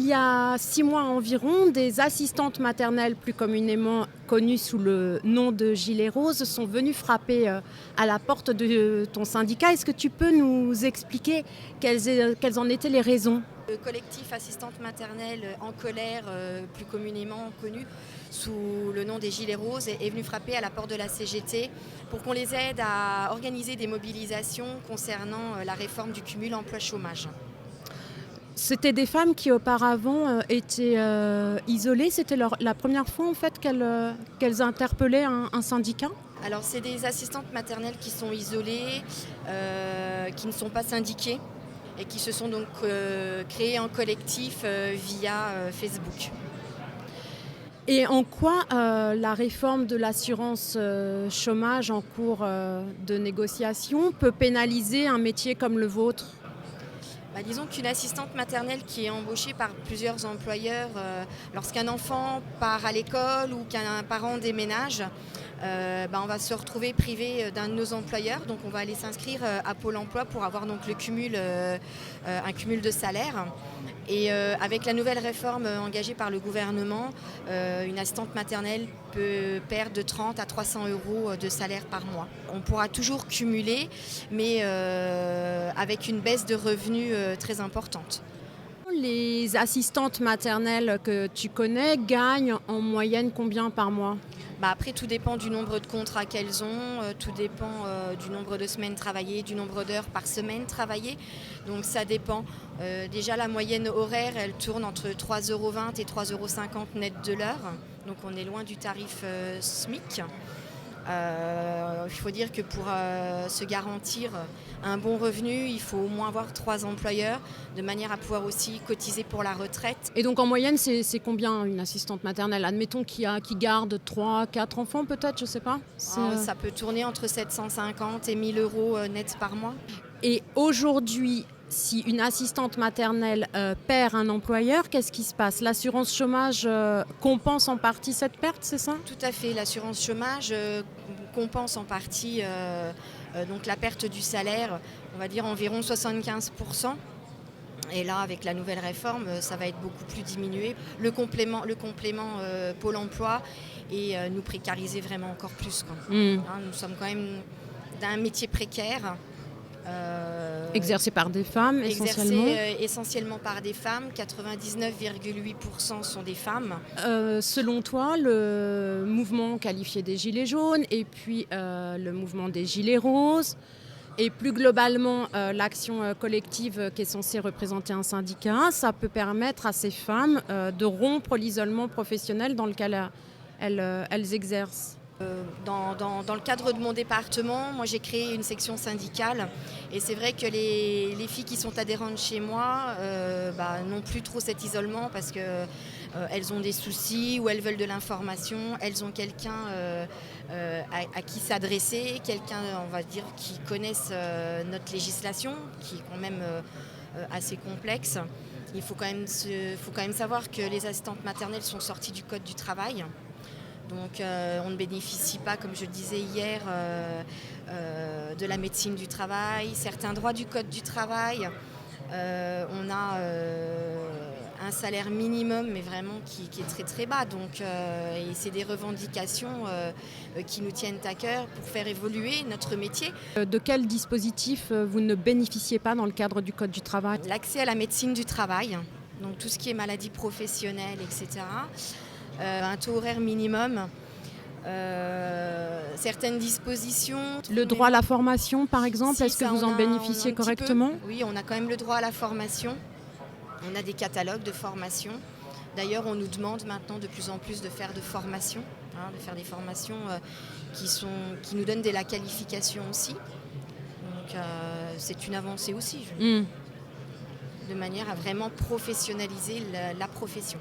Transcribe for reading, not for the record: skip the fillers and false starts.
Il y a 6 mois environ, des assistantes maternelles plus communément connues sous le nom de gilets roses sont venues frapper à la porte de ton syndicat. Est-ce que tu peux nous expliquer quelles en étaient les raisons ? Le collectif Assistantes maternelles en colère, plus communément connu sous le nom des Gilets roses, est venu frapper à la porte de la CGT pour qu'on les aide à organiser des mobilisations concernant la réforme du cumul emploi-chômage. C'était des femmes qui auparavant étaient isolées. C'était la première fois en fait qu'elles interpellaient un syndicat. Alors c'est des assistantes maternelles qui sont isolées, qui ne sont pas syndiquées et qui se sont donc créées en collectif via Facebook. Et en quoi la réforme de l'assurance chômage en cours de négociation peut pénaliser un métier comme le vôtre ? Disons qu'une assistante maternelle qui est embauchée par plusieurs employeurs, lorsqu'un enfant part à l'école ou qu'un parent déménage, on va se retrouver privé d'un de nos employeurs. Donc on va aller s'inscrire à Pôle emploi pour avoir donc un cumul de salaire. Et avec la nouvelle réforme engagée par le gouvernement, une assistante maternelle peut perdre de 30 à 300 euros de salaire par mois. On pourra toujours cumuler, mais avec une baisse de revenus très importante. Les assistantes maternelles que tu connais gagnent en moyenne combien par mois ? Après, tout dépend du nombre de contrats qu'elles ont, tout dépend du nombre de semaines travaillées, du nombre d'heures par semaine travaillées. Donc ça dépend. Déjà, la moyenne horaire, elle tourne entre 3,20 € et 3,50 € net de l'heure. Donc on est loin du tarif SMIC. Il faut dire que pour se garantir un bon revenu, il faut au moins avoir 3 employeurs, de manière à pouvoir aussi cotiser pour la retraite. Et donc en moyenne, c'est combien une assistante maternelle ? Admettons qui garde 3, 4 enfants peut-être, je sais pas. Ça peut tourner entre 750 et 1 000 € net par mois. Et aujourd'hui, si une assistante maternelle perd un employeur, qu'est-ce qui se passe ? L'assurance chômage compense en partie cette perte, c'est ça ? Tout à fait. L'assurance chômage compense en partie donc la perte du salaire, on va dire environ 75%. Et là, avec la nouvelle réforme, ça va être beaucoup plus diminué. Le complément Pôle emploi et nous précariser vraiment encore plus. Nous sommes quand même d'un métier précaire. Exercé par des femmes essentiellement. Essentiellement par des femmes, 99,8% sont des femmes. Selon toi, le mouvement qualifié des Gilets jaunes et puis le mouvement des Gilets roses et plus globalement l'action collective qui est censée représenter un syndicat, ça peut permettre à ces femmes de rompre l'isolement professionnel dans lequel elles exercent. Dans le cadre de mon département, moi j'ai créé une section syndicale et c'est vrai que les filles qui sont adhérentes chez moi n'ont plus trop cet isolement parce qu'elles ont des soucis ou elles veulent de l'information, elles ont quelqu'un à qui s'adresser, quelqu'un on va dire qui connaisse notre législation qui est quand même assez complexe. Il faut quand même savoir que les assistantes maternelles sont sorties du Code du travail. Donc on ne bénéficie pas, comme je le disais hier, de la médecine du travail, certains droits du Code du travail. On a un salaire minimum, mais vraiment qui est très très bas. Donc, et c'est des revendications qui nous tiennent à cœur pour faire évoluer notre métier. De quel dispositif vous ne bénéficiez pas dans le cadre du Code du travail ? L'accès à la médecine du travail, donc tout ce qui est maladies professionnelles, etc. Un taux horaire minimum, certaines dispositions. Le droit à la formation, par exemple, est-ce que vous en bénéficiez correctement ? Oui, on a quand même le droit à la formation. On a des catalogues de formation. D'ailleurs, on nous demande maintenant de plus en plus de faire de formation, de faire des formations qui nous donnent de la qualification aussi. Donc, c'est une avancée aussi, de manière à vraiment professionnaliser la profession.